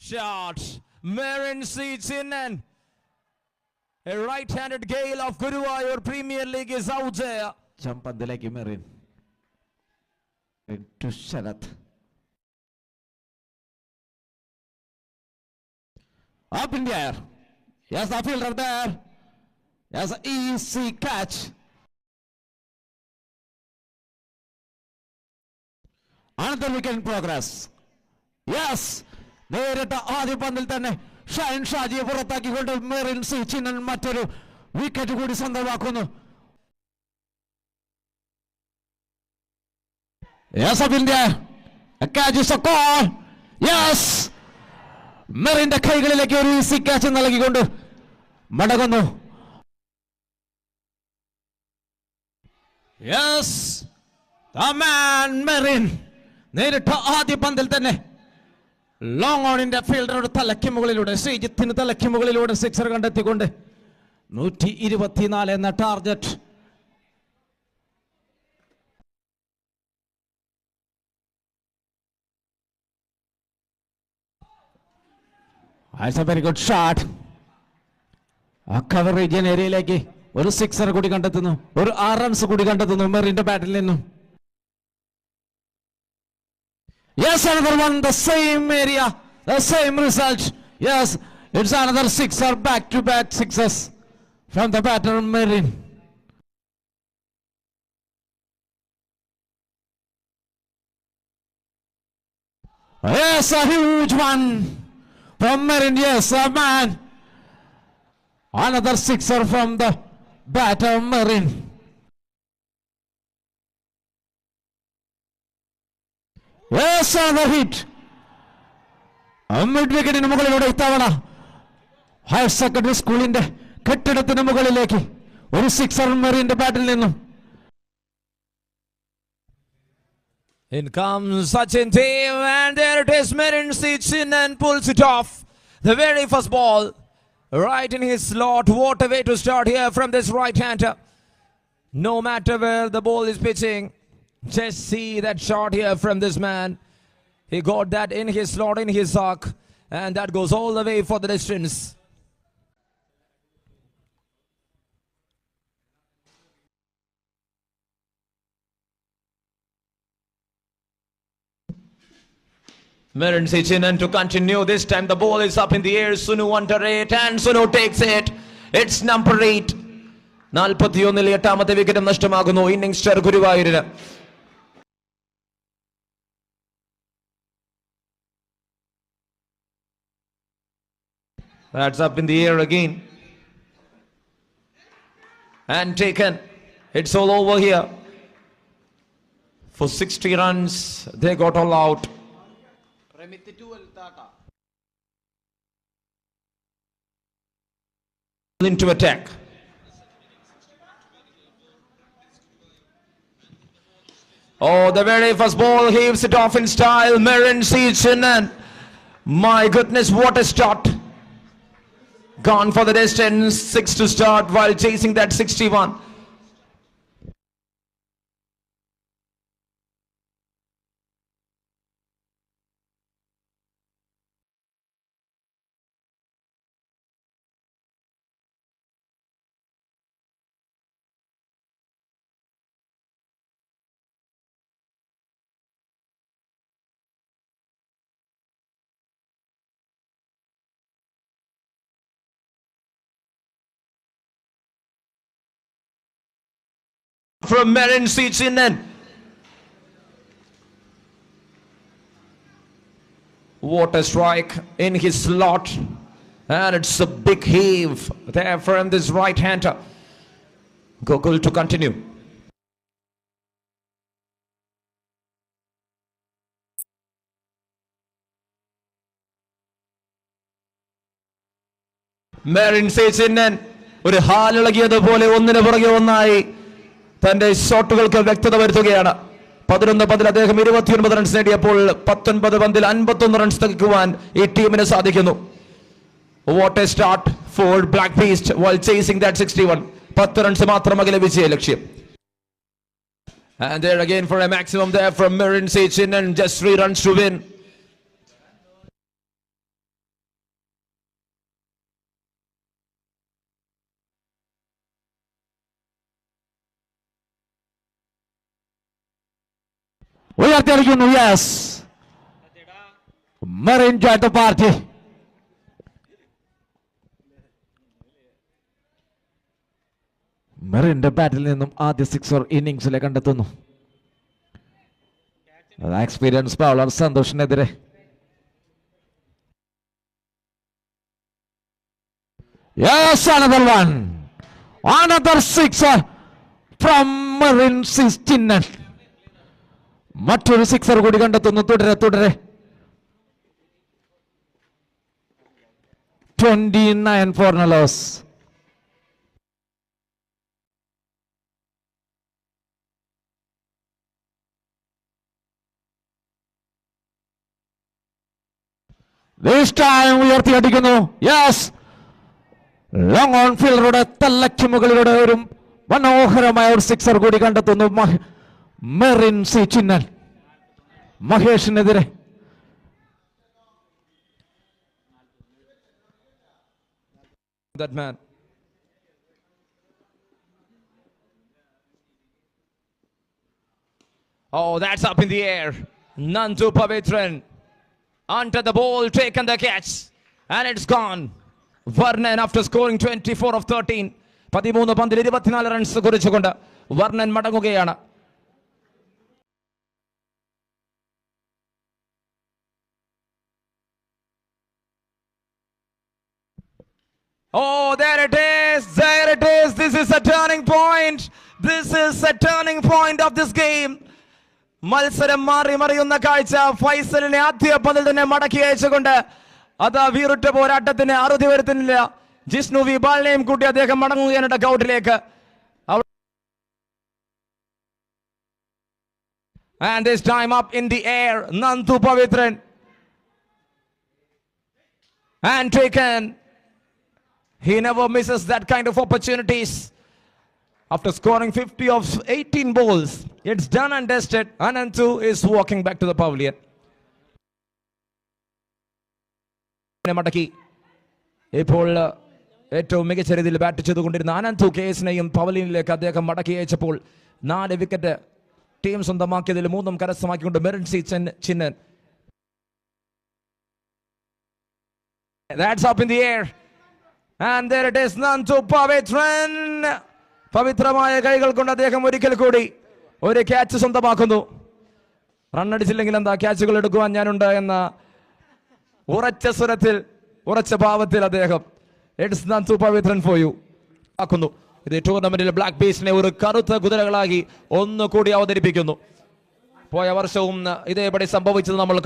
shot. Marin Seachinan. A right-handed gale of Guruvayur Premier League is out there. Jump on the leg, Marin. Into Sharath. Up in the air. Yes, the fielder there. Yes, easy catch. Another wicket in progress. Yes, നേരിട്ട് ആദ്യ പന്തിൽ തന്നെ ഷൈൻ ഷാജിയെ പുറത്താക്കിക്കൊണ്ട് മെറിൻ സീച്ചിനൻ മറ്റൊരു wicket കൂടി സ്വന്തമാക്കുന്നു. Yes, of India. A catch is a call. Yes. മെറിന്റെ കൈകളിലേക്ക് ഒരു easy catch നൽകിക്കൊണ്ട് മടങ്ങുന്നു. Yes, the man Marin നേരിട്ട് ആദ്യ പന്തിൽ തന്നെ ലോങ് ഓണിന്റെ ഫീൽഡറുടെ തലയ്ക്ക് മുകളിലൂടെ ശ്രീജിത്തിന് തലയ്ക്ക് മുകളിലൂടെ സിക്സർ കണ്ടെത്തിക്കൊണ്ട് 124 എന്ന target. That's a very good shot. ആ കവറേജ് ഏരിയയിലേക്ക് ഒരു സിക്സർ കൂടി കണ്ടെത്തുന്നു, ഒരു 6 റൺസ് കൂടി കണ്ടെത്തുന്നു മെറിന്റെ ബാറ്റിൽ നിന്നും. Yes, another one, the same area, the same result. Yes, it's another sixer, back-to-back sixes from the batter Marin. Yes, a huge one from Marin. Yes, a man. Another sixer from the batter Marin. Yes, another hit. Mid വിക്കറ്റിന് മുകളിലൂടെ ഇത്തവണ higher secondary സ്കൂളിന്റെ കെട്ടിടത്തിന് മുകളിലേക്ക് ഒരു sixer മെറിന്റെ ബാറ്റിൽ നിന്നും. In comes Sachin Dev and there it is. Marin Seachinan pulls it off. The very first ball right in his slot. What a way to start here from this right-hander. No matter where the ball is pitching, just see that shot here from this man. He got that in his slot, in his sock, and that goes all the way for the distance. Marin Seachinan to continue. This time the ball is up in the air. Sunu under it and Sunu takes it. It's number 8. 41 എട്ടാമത്തെ wicket നഷ്ടമാകുന്നു innings star ഗുരുവായൂരിന്. That's up in the air again and taken. It's all over here. For 60 runs they got all out. Into attack. Oh, the very first ball heaves it off in style. Marin Seachinan. My goodness, what a start. Gone for the distance. 6 to start while chasing that 61. From Marin Seachinan. What a strike in his slot. And it's a big heave there from this right-hander. Gokul to continue. Marin Seachinan ഒരു ഹാലിളകിയതുപോലെ ഒന്നിനു പുറകെ ഒന്നായി തന്റെ ഷോട്ടുകൾക്ക് വ്യക്തത വരുത്തുകയാണ്. 11 പന്തിൽ അദ്ദേഹം 29 runs നേടിയപ്പോൾ 19 പന്തിൽ 51 റൺസ് തികക്കുവാൻ ഈ ടീമിന് സാധിക്കുന്നു. What a start for Black Beast while chasing that 61. 10 runs മാത്രം അകലെ വിജയ ലക്ഷ്യം. And there again for a maximum there from Marin Seachinan and just 3 runs to win. ഉയർത്തിയടിക്കുന്നു. Yes, Merin joined the party. മെറിന്റെ ബാറ്റിൽ നിന്നും ആദ്യ സിക്സർ ഇന്നിംഗ്സിലെ കണ്ടെത്തുന്നു. എക്സ്പീരിയൻസ് ബൗളർ സന്തോഷിനെതിരെ. Yes, another one. Another sixer from Marin Chinnan. മറ്റൊരു സിക്സർ കൂടി കണ്ടെത്തുന്നു. തുടരെ 29 for Nalos. This time ഉയർത്തിയടിക്കുന്നു. യെസ്, ലോങ് ഓൺ ഫീൽഡറുടെ തലയ്ക്ക് മുകളിലൂടെ ഒരു മനോഹരമായ ഒരു സിക്സർ കൂടി കണ്ടെത്തുന്നു Merin Chinnan. മഹേഷിനെതിരെ. That man. Oh, that's up in the air. Nandu Pavitran. Onto the ball, taken the catch. And it's gone. Vernon after scoring 24 of 13. 13 പന്തിൽ 24 റൺസ് കുറിച്ചുകൊണ്ട് വർണ്ണൻ മടങ്ങുകയാണ്. Oh, there it is. This is a turning point. Of this game. മത്സരം മറിയുന്ന കാഴ്ച. ഫൈസലിനെ ആദ്യ പന്തിൽ തന്നെ മടക്കി അയച്ചുകൊണ്ട് അതാ വീറുറ്റ പോരാട്ടത്തിന് അറുതി വരുത്തുന്നില്ല. ജിഷ്ണു വി ബാലിനെയും കൂട്ടി അദ്ദേഹം മടങ്ങുകയാണ് ഡക്കൗട്ടിലേക്ക്. And this time up in the air, Nandu Pavitran. And taken. He never misses that kind of opportunities. After scoring 50 of 18 balls, it's done and dusted. Anantu is walking back to the pavilion. മടക്കി ഇപ്പോൾ ഏറ്റവും മികച്ച രീതിയിൽ bat ചെയ്തുകൊണ്ടിരുന്ന അനന്തു കേസിനെയും പവലിയനിലേക്ക് അദ്ദേഹം മടക്കി അയച്ചപ്പോൾ 4 വിക്കറ്റ് ടീം സ്വന്തമാക്കിയതിൽ 3 കരസ്ഥമാക്കിക്കൊണ്ട് Merin Chinnan. That's up in the air. And there it is, Nandu Pavitran. പവിത്രമായ കൈകൾ കൊണ്ട് അദ്ദേഹം ഒരിക്കൽ കൂടി ഒരു ക്യാച്ച് സ്വന്തമാക്കുന്നു. റണ്ണടിച്ചില്ലെങ്കിൽ എന്താ, ക്യാച്ചുകൾ എടുക്കുവാൻ ഞാനുണ്ട് എന്ന ഉറച്ച സ്വരത്തിൽ, ഉറച്ച ഭാവത്തിൽ അദ്ദേഹം it's Nandu Pavitran for you ആക്കുന്നു. ഇത് ടൂർണമെന്റിൽ ബ്ലാക്ക് ബീച്ചിനെ ഒരു കറുത്ത കുതിരകളാക്കി ഒന്നുകൂടി അവതരിപ്പിക്കുന്നു. പോയ വർഷവും ഇതേപടി സംഭവിച്ചത് നമ്മൾ